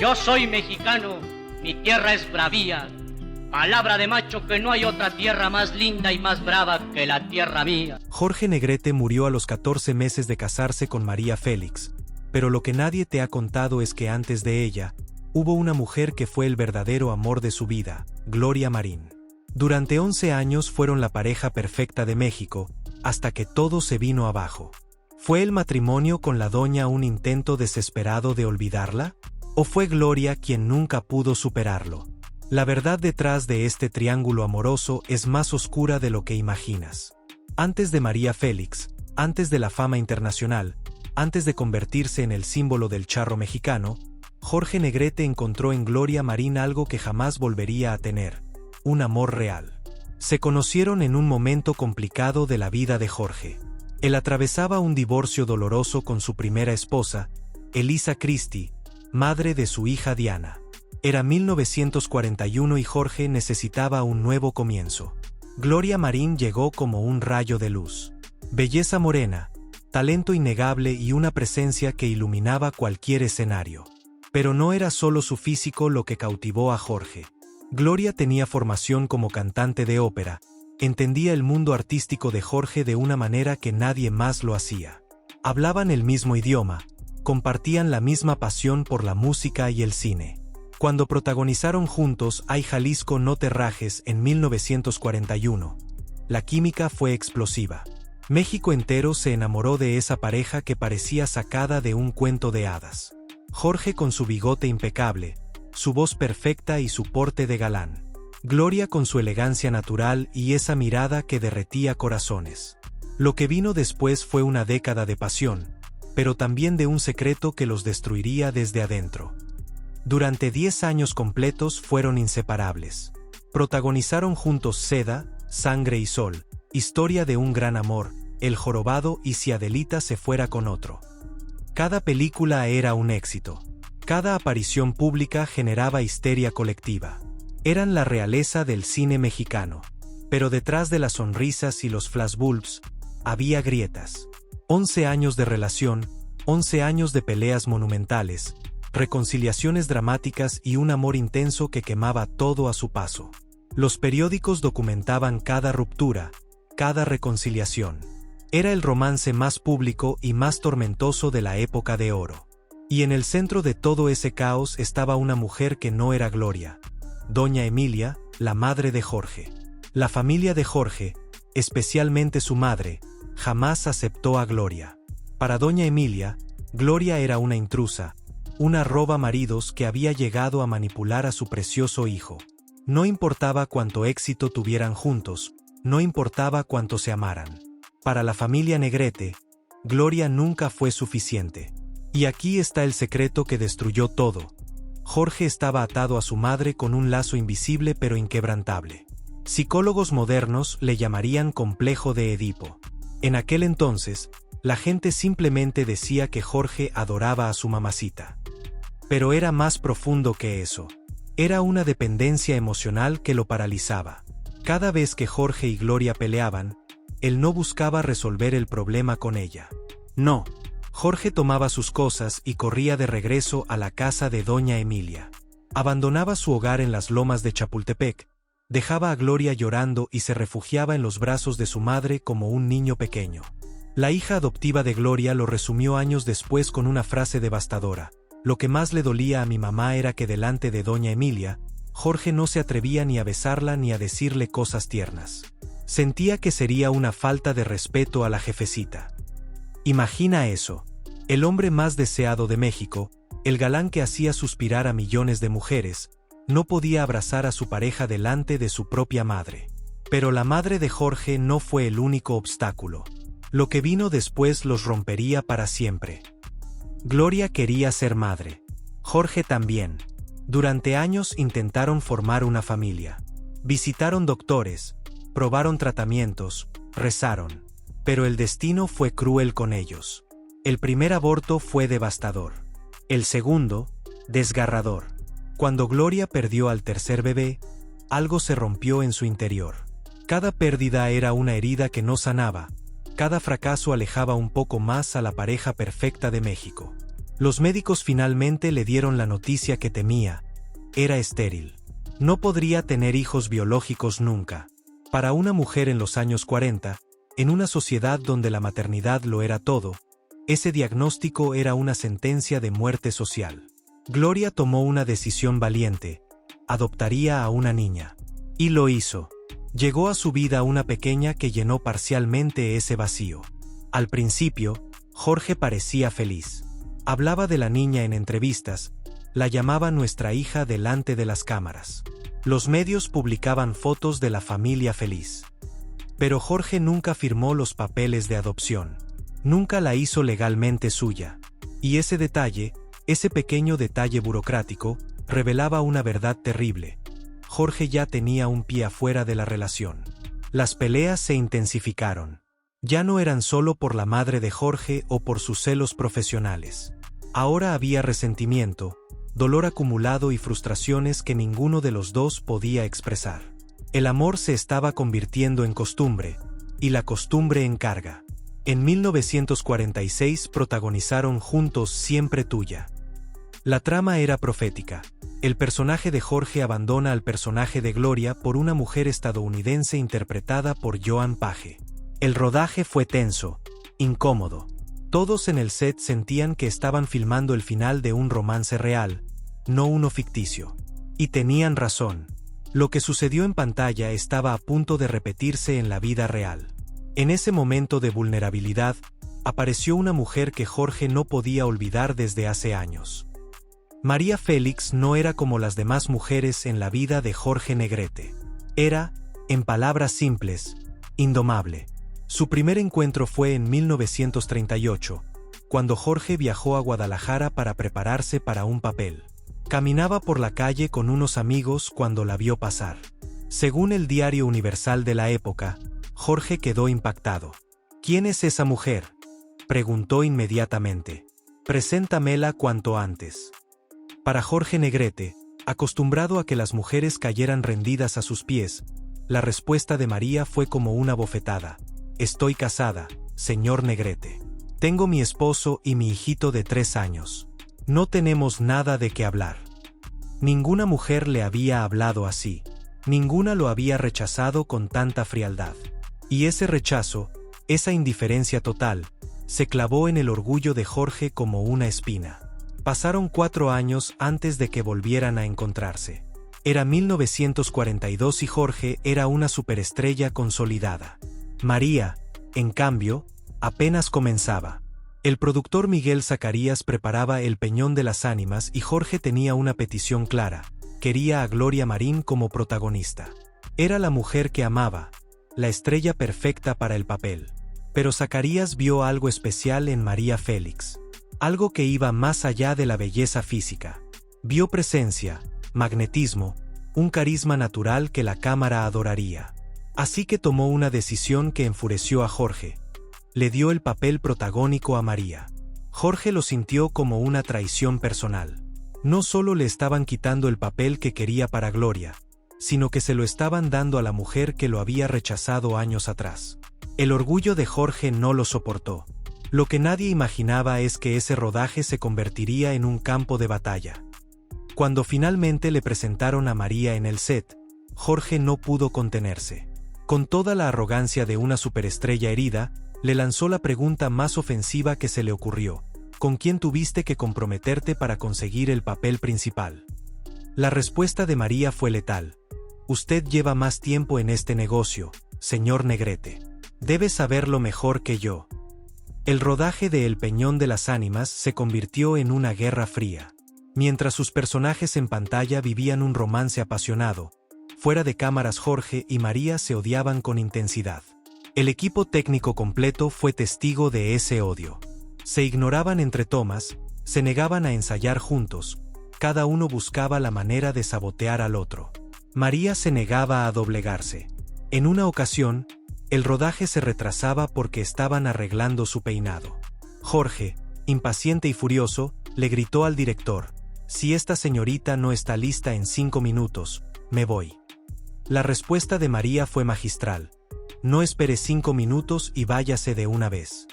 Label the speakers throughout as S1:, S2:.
S1: Yo soy mexicano, mi tierra es bravía. Palabra de macho que no hay otra tierra más linda y más brava que la tierra mía.
S2: Jorge Negrete murió a los 14 meses de casarse con María Félix, pero lo que nadie te ha contado es que antes de ella, hubo una mujer que fue el verdadero amor de su vida, Gloria Marín. Durante 11 años fueron la pareja perfecta de México, hasta que todo se vino abajo. ¿Fue el matrimonio con la doña un intento desesperado de olvidarla? ¿O fue Gloria quien nunca pudo superarlo? La verdad detrás de este triángulo amoroso es más oscura de lo que imaginas. Antes de María Félix, antes de la fama internacional, antes de convertirse en el símbolo del charro mexicano, Jorge Negrete encontró en Gloria Marín algo que jamás volvería a tener: un amor real. Se conocieron en un momento complicado de la vida de Jorge. Él atravesaba un divorcio doloroso con su primera esposa, Elisa Christie, madre de su hija Diana. Era 1941 y Jorge necesitaba un nuevo comienzo. Gloria Marín llegó como un rayo de luz. Belleza morena, talento innegable y una presencia que iluminaba cualquier escenario. Pero no era solo su físico lo que cautivó a Jorge. Gloria tenía formación como cantante de ópera, entendía el mundo artístico de Jorge de una manera que nadie más lo hacía. Hablaban el mismo idioma, compartían la misma pasión por la música y el cine. Cuando protagonizaron juntos Ay Jalisco no te rajes en 1941, la química fue explosiva. México entero se enamoró de esa pareja que parecía sacada de un cuento de hadas. Jorge con su bigote impecable, su voz perfecta y su porte de galán. Gloria con su elegancia natural y esa mirada que derretía corazones. Lo que vino después fue una década de pasión, pero también de un secreto que los destruiría desde adentro. Durante 10 años completos fueron inseparables. Protagonizaron juntos Seda, Sangre y Sol, Historia de un gran amor, El jorobado y Si Adelita se fuera con otro. Cada película era un éxito. Cada aparición pública generaba histeria colectiva. Eran la realeza del cine mexicano. Pero detrás de las sonrisas y los flashbulbs, había grietas. 11 años de relación, 11 años de peleas monumentales, reconciliaciones dramáticas y un amor intenso que quemaba todo a su paso. Los periódicos documentaban cada ruptura, cada reconciliación. Era el romance más público y más tormentoso de la época de oro. Y en el centro de todo ese caos estaba una mujer que no era Gloria. Doña Emilia, la madre de Jorge. La familia de Jorge, especialmente su madre, jamás aceptó a Gloria. Para Doña Emilia, Gloria era una intrusa, una roba maridos que había llegado a manipular a su precioso hijo. No importaba cuánto éxito tuvieran juntos, no importaba cuánto se amaran. Para la familia Negrete, Gloria nunca fue suficiente. Y aquí está el secreto que destruyó todo. Jorge estaba atado a su madre con un lazo invisible pero inquebrantable. Psicólogos modernos le llamarían complejo de Edipo. En aquel entonces, la gente simplemente decía que Jorge adoraba a su mamacita. Pero era más profundo que eso. Era una dependencia emocional que lo paralizaba. Cada vez que Jorge y Gloria peleaban, él no buscaba resolver el problema con ella. No. Jorge tomaba sus cosas y corría de regreso a la casa de Doña Emilia. Abandonaba su hogar en las lomas de Chapultepec, dejaba a Gloria llorando y se refugiaba en los brazos de su madre como un niño pequeño. La hija adoptiva de Gloria lo resumió años después con una frase devastadora: lo que más le dolía a mi mamá era que delante de Doña Emilia, Jorge no se atrevía ni a besarla ni a decirle cosas tiernas. Sentía que sería una falta de respeto a la jefecita. Imagina eso. El hombre más deseado de México, el galán que hacía suspirar a millones de mujeres, no podía abrazar a su pareja delante de su propia madre. Pero la madre de Jorge no fue el único obstáculo. Lo que vino después los rompería para siempre. Gloria quería ser madre. Jorge también. Durante años intentaron formar una familia. Visitaron doctores, probaron tratamientos, rezaron. Pero el destino fue cruel con ellos. El primer aborto fue devastador. El segundo, desgarrador. Cuando Gloria perdió al tercer bebé, algo se rompió en su interior. Cada pérdida era una herida que no sanaba. Cada fracaso alejaba un poco más a la pareja perfecta de México. Los médicos finalmente le dieron la noticia que temía: era estéril. No podría tener hijos biológicos nunca. Para una mujer en los años 40, en una sociedad donde la maternidad lo era todo, ese diagnóstico era una sentencia de muerte social. Gloria tomó una decisión valiente: adoptaría a una niña. Y lo hizo. Llegó a su vida una pequeña que llenó parcialmente ese vacío. Al principio, Jorge parecía feliz. Hablaba de la niña en entrevistas, la llamaba nuestra hija delante de las cámaras. Los medios publicaban fotos de la familia feliz. Pero Jorge nunca firmó los papeles de adopción. Nunca la hizo legalmente suya. Y ese detalle, ese pequeño detalle burocrático, revelaba una verdad terrible. Jorge ya tenía un pie afuera de la relación. Las peleas se intensificaron. Ya no eran solo por la madre de Jorge o por sus celos profesionales. Ahora había resentimiento, dolor acumulado y frustraciones que ninguno de los dos podía expresar. El amor se estaba convirtiendo en costumbre, y la costumbre en carga. En 1946 protagonizaron juntos Siempre Tuya. La trama era profética. El personaje de Jorge abandona al personaje de Gloria por una mujer estadounidense interpretada por Joan Page. El rodaje fue tenso, incómodo. Todos en el set sentían que estaban filmando el final de un romance real, no uno ficticio. Y tenían razón. Lo que sucedió en pantalla estaba a punto de repetirse en la vida real. En ese momento de vulnerabilidad, apareció una mujer que Jorge no podía olvidar desde hace años. María Félix no era como las demás mujeres en la vida de Jorge Negrete. Era, en palabras simples, indomable. Su primer encuentro fue en 1938, cuando Jorge viajó a Guadalajara para prepararse para un papel. Caminaba por la calle con unos amigos cuando la vio pasar. Según el Diario Universal de la época, Jorge quedó impactado. ¿Quién es esa mujer?, preguntó inmediatamente. Preséntamela cuanto antes. Para Jorge Negrete, acostumbrado a que las mujeres cayeran rendidas a sus pies, la respuesta de María fue como una bofetada. Estoy casada, señor Negrete. Tengo mi esposo y mi hijito de 3 años. No tenemos nada de qué hablar. Ninguna mujer le había hablado así. Ninguna lo había rechazado con tanta frialdad. Y ese rechazo, esa indiferencia total, se clavó en el orgullo de Jorge como una espina. Pasaron 4 años antes de que volvieran a encontrarse. Era 1942 y Jorge era una superestrella consolidada. María, en cambio, apenas comenzaba. El productor Miguel Zacarías preparaba El Peñón de las Ánimas y Jorge tenía una petición clara: quería a Gloria Marín como protagonista. Era la mujer que amaba, la estrella perfecta para el papel. Pero Zacarías vio algo especial en María Félix. Algo que iba más allá de la belleza física. Vio presencia, magnetismo, un carisma natural que la cámara adoraría. Así que tomó una decisión que enfureció a Jorge. Le dio el papel protagónico a María. Jorge lo sintió como una traición personal. No solo le estaban quitando el papel que quería para Gloria, sino que se lo estaban dando a la mujer que lo había rechazado años atrás. El orgullo de Jorge no lo soportó. Lo que nadie imaginaba es que ese rodaje se convertiría en un campo de batalla. Cuando finalmente le presentaron a María en el set, Jorge no pudo contenerse. Con toda la arrogancia de una superestrella herida, le lanzó la pregunta más ofensiva que se le ocurrió: ¿con quién tuviste que comprometerte para conseguir el papel principal? La respuesta de María fue letal: usted lleva más tiempo en este negocio, señor Negrete. Debe saberlo mejor que yo. El rodaje de El Peñón de las Ánimas se convirtió en una guerra fría. Mientras sus personajes en pantalla vivían un romance apasionado, fuera de cámaras Jorge y María se odiaban con intensidad. El equipo técnico completo fue testigo de ese odio. Se ignoraban entre tomas, se negaban a ensayar juntos, cada uno buscaba la manera de sabotear al otro. María se negaba a doblegarse. En una ocasión, el rodaje se retrasaba porque estaban arreglando su peinado. Jorge, impaciente y furioso, le gritó al director: si esta señorita no está lista en 5 minutos, me voy. La respuesta de María fue magistral: no espere 5 minutos y váyase de una vez.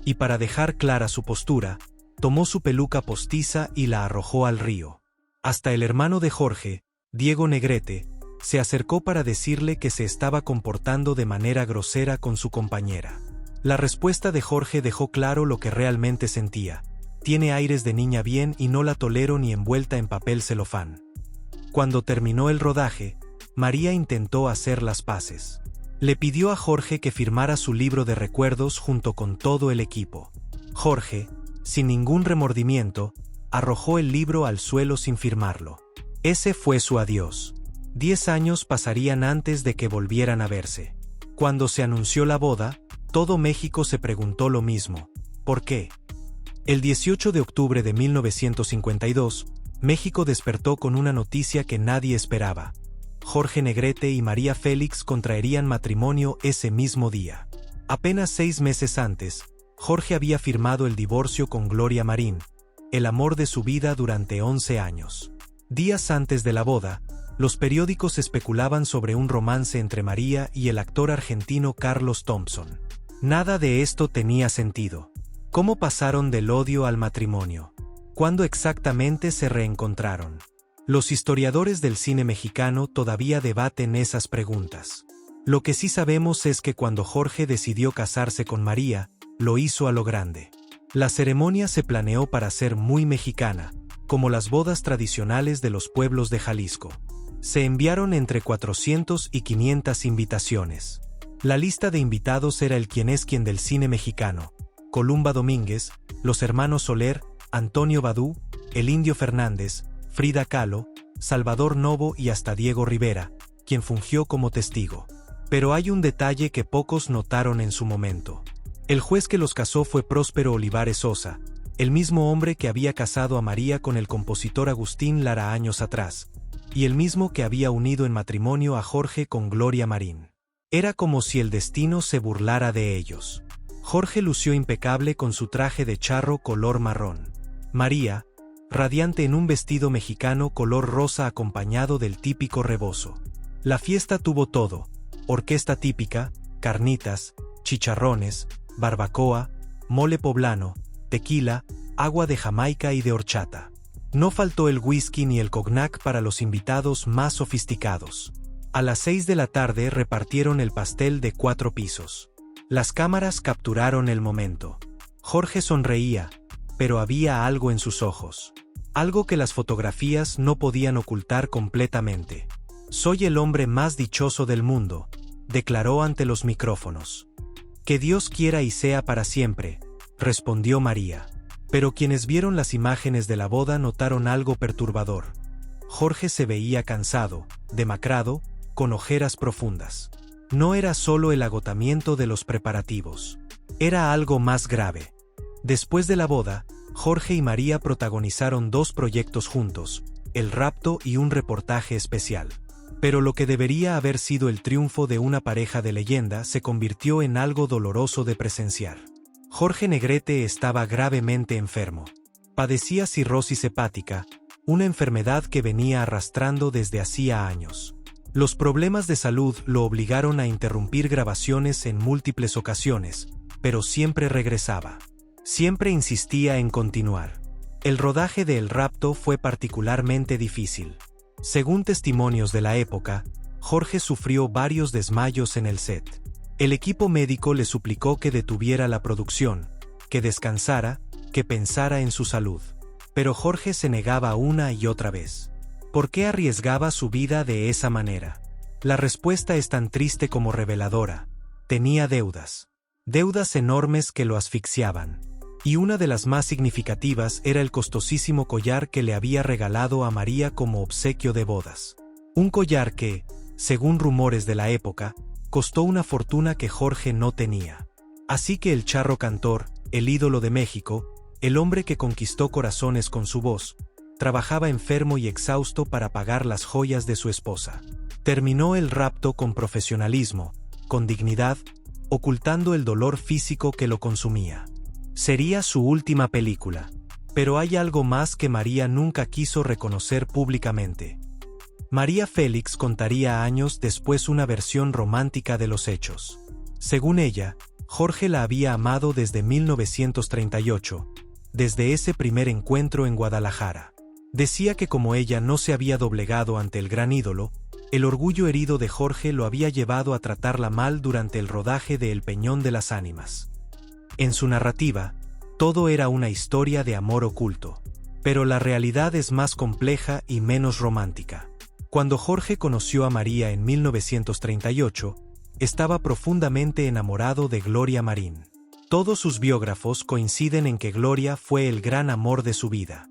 S2: Y para dejar clara su postura, tomó su peluca postiza y la arrojó al río. Hasta el hermano de Jorge, Diego Negrete, se acercó para decirle que se estaba comportando de manera grosera con su compañera. La respuesta de Jorge dejó claro lo que realmente sentía. Tiene aires de niña bien y no la tolero ni envuelta en papel celofán. Cuando terminó el rodaje, María intentó hacer las paces. Le pidió a Jorge que firmara su libro de recuerdos junto con todo el equipo. Jorge, sin ningún remordimiento, arrojó el libro al suelo sin firmarlo. Ese fue su adiós. 10 años pasarían antes de que volvieran a verse. Cuando se anunció la boda, todo México se preguntó lo mismo. ¿Por qué? El 18 de octubre de 1952, México despertó con una noticia que nadie esperaba. Jorge Negrete y María Félix contraerían matrimonio ese mismo día. Apenas 6 meses antes, Jorge había firmado el divorcio con Gloria Marín, el amor de su vida durante 11 años. Días antes de la boda, los periódicos especulaban sobre un romance entre María y el actor argentino Carlos Thompson. Nada de esto tenía sentido. ¿Cómo pasaron del odio al matrimonio? ¿Cuándo exactamente se reencontraron? Los historiadores del cine mexicano todavía debaten esas preguntas. Lo que sí sabemos es que cuando Jorge decidió casarse con María, lo hizo a lo grande. La ceremonia se planeó para ser muy mexicana, como las bodas tradicionales de los pueblos de Jalisco. Se enviaron entre 400 y 500 invitaciones. La lista de invitados era el quién es quién del cine mexicano: Columba Domínguez, los hermanos Soler, Antonio Badú, el Indio Fernández, Frida Kahlo, Salvador Novo y hasta Diego Rivera, quien fungió como testigo. Pero hay un detalle que pocos notaron en su momento. El juez que los casó fue Próspero Olivares Sosa, el mismo hombre que había casado a María con el compositor Agustín Lara años atrás, y el mismo que había unido en matrimonio a Jorge con Gloria Marín. Era como si el destino se burlara de ellos. Jorge lució impecable con su traje de charro color marrón. María, radiante en un vestido mexicano color rosa acompañado del típico rebozo. La fiesta tuvo todo: orquesta típica, carnitas, chicharrones, barbacoa, mole poblano, tequila, agua de Jamaica y de horchata. No faltó el whisky ni el cognac para los invitados más sofisticados. A las 6 de la tarde repartieron el pastel de 4 pisos. Las cámaras capturaron el momento. Jorge sonreía, pero había algo en sus ojos. Algo que las fotografías no podían ocultar completamente. «Soy el hombre más dichoso del mundo», declaró ante los micrófonos. «Que Dios quiera y sea para siempre», respondió María. Pero quienes vieron las imágenes de la boda notaron algo perturbador. Jorge se veía cansado, demacrado, con ojeras profundas. No era solo el agotamiento de los preparativos. Era algo más grave. Después de la boda, Jorge y María protagonizaron 2 proyectos juntos: El rapto y un reportaje especial. Pero lo que debería haber sido el triunfo de una pareja de leyenda se convirtió en algo doloroso de presenciar. Jorge Negrete estaba gravemente enfermo. Padecía cirrosis hepática, una enfermedad que venía arrastrando desde hacía años. Los problemas de salud lo obligaron a interrumpir grabaciones en múltiples ocasiones, pero siempre regresaba. Siempre insistía en continuar. El rodaje de El rapto fue particularmente difícil. Según testimonios de la época, Jorge sufrió varios desmayos en el set. El equipo médico le suplicó que detuviera la producción, que descansara, que pensara en su salud. Pero Jorge se negaba una y otra vez. ¿Por qué arriesgaba su vida de esa manera? La respuesta es tan triste como reveladora. Tenía deudas. Deudas enormes que lo asfixiaban. Y una de las más significativas era el costosísimo collar que le había regalado a María como obsequio de bodas. Un collar que, según rumores de la época, costó una fortuna que Jorge no tenía. Así que el charro cantor, el ídolo de México, el hombre que conquistó corazones con su voz, trabajaba enfermo y exhausto para pagar las joyas de su esposa. Terminó El rapto con profesionalismo, con dignidad, ocultando el dolor físico que lo consumía. Sería su última película. Pero hay algo más que María nunca quiso reconocer públicamente. María Félix contaría años después una versión romántica de los hechos. Según ella, Jorge la había amado desde 1938, desde ese primer encuentro en Guadalajara. Decía que como ella no se había doblegado ante el gran ídolo, el orgullo herido de Jorge lo había llevado a tratarla mal durante el rodaje de El Peñón de las Ánimas. En su narrativa, todo era una historia de amor oculto. Pero la realidad es más compleja y menos romántica. Cuando Jorge conoció a María en 1938, estaba profundamente enamorado de Gloria Marín. Todos sus biógrafos coinciden en que Gloria fue el gran amor de su vida.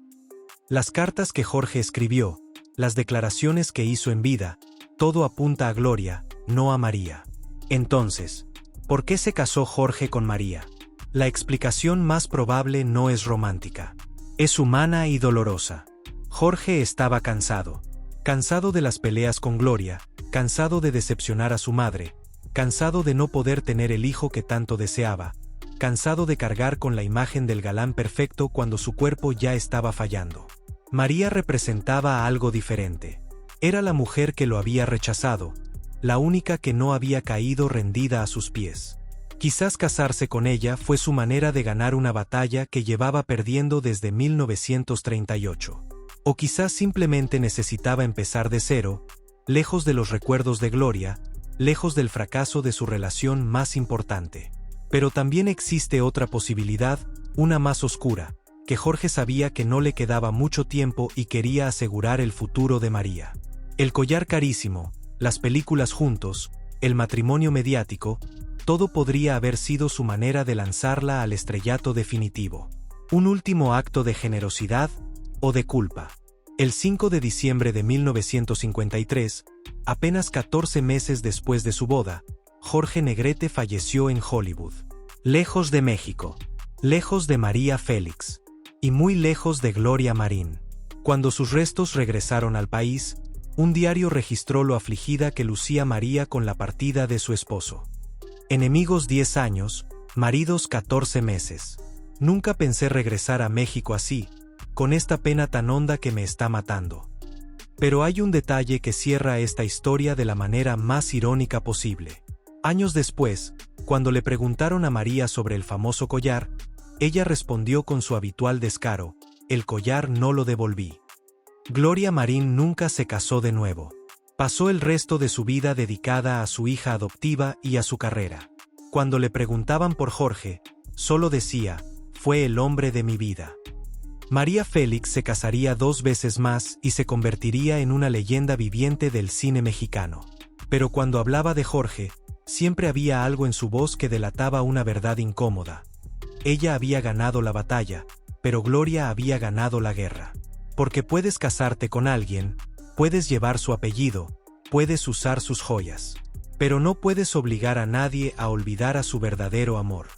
S2: Las cartas que Jorge escribió, las declaraciones que hizo en vida, todo apunta a Gloria, no a María. Entonces, ¿por qué se casó Jorge con María? La explicación más probable no es romántica. Es humana y dolorosa. Jorge estaba cansado. Cansado de las peleas con Gloria, cansado de decepcionar a su madre, cansado de no poder tener el hijo que tanto deseaba, cansado de cargar con la imagen del galán perfecto cuando su cuerpo ya estaba fallando. María representaba algo diferente. Era la mujer que lo había rechazado, la única que no había caído rendida a sus pies. Quizás casarse con ella fue su manera de ganar una batalla que llevaba perdiendo desde 1938. O quizás simplemente necesitaba empezar de cero, lejos de los recuerdos de Gloria, lejos del fracaso de su relación más importante. Pero también existe otra posibilidad, una más oscura, que Jorge sabía que no le quedaba mucho tiempo y quería asegurar el futuro de María. El collar carísimo, las películas juntos, el matrimonio mediático, todo podría haber sido su manera de lanzarla al estrellato definitivo. Un último acto de generosidad o de culpa. El 5 de diciembre de 1953, apenas 14 meses después de su boda, Jorge Negrete falleció en Hollywood. Lejos de México, lejos de María Félix, y muy lejos de Gloria Marín. Cuando sus restos regresaron al país, un diario registró lo afligida que lucía María con la partida de su esposo. Enemigos 10 años, maridos 14 meses. Nunca pensé regresar a México así, con esta pena tan honda que me está matando. Pero hay un detalle que cierra esta historia de la manera más irónica posible. Años después, cuando le preguntaron a María sobre el famoso collar, ella respondió con su habitual descaro: el collar no lo devolví. Gloria Marín nunca se casó de nuevo. Pasó el resto de su vida dedicada a su hija adoptiva y a su carrera. Cuando le preguntaban por Jorge, solo decía: fue el hombre de mi vida. María Félix se casaría 2 veces más y se convertiría en una leyenda viviente del cine mexicano. Pero cuando hablaba de Jorge, siempre había algo en su voz que delataba una verdad incómoda. Ella había ganado la batalla, pero Gloria había ganado la guerra. Porque puedes casarte con alguien, puedes llevar su apellido, puedes usar sus joyas, pero no puedes obligar a nadie a olvidar a su verdadero amor.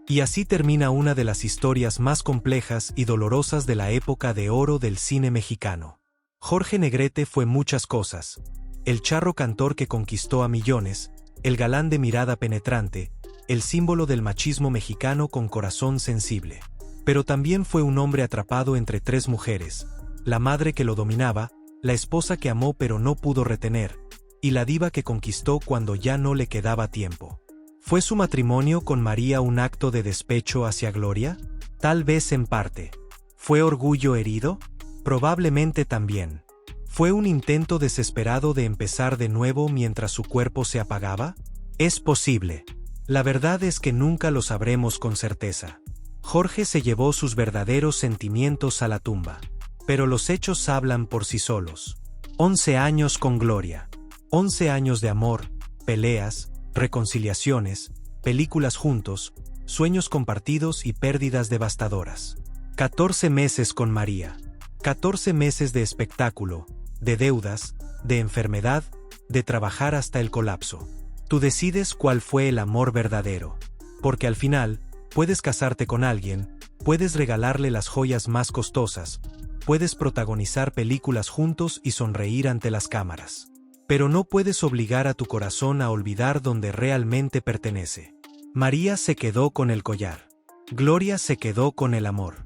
S2: Y así termina una de las historias más complejas y dolorosas de la época de oro del cine mexicano. Jorge Negrete fue muchas cosas: el charro cantor que conquistó a millones, el galán de mirada penetrante, el símbolo del machismo mexicano con corazón sensible. Pero también fue un hombre atrapado entre 3 mujeres, la madre que lo dominaba, la esposa que amó pero no pudo retener, y la diva que conquistó cuando ya no le quedaba tiempo. ¿Fue su matrimonio con María un acto de despecho hacia Gloria? Tal vez en parte. ¿Fue orgullo herido? Probablemente también. ¿Fue un intento desesperado de empezar de nuevo mientras su cuerpo se apagaba? Es posible. La verdad es que nunca lo sabremos con certeza. Jorge se llevó sus verdaderos sentimientos a la tumba. Pero los hechos hablan por sí solos. 11 años con Gloria. 11 años de amor, peleas, reconciliaciones, películas juntos, sueños compartidos y pérdidas devastadoras. 14 meses con María. 14 meses de espectáculo, de deudas, de enfermedad, de trabajar hasta el colapso. Tú decides cuál fue el amor verdadero. Porque al final, puedes casarte con alguien, puedes regalarle las joyas más costosas, puedes protagonizar películas juntos y sonreír ante las cámaras. Pero no puedes obligar a tu corazón a olvidar donde realmente pertenece. María se quedó con el collar. Gloria se quedó con el amor.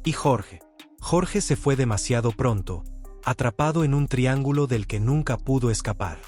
S2: Y Jorge se fue demasiado pronto, atrapado en un triángulo del que nunca pudo escapar.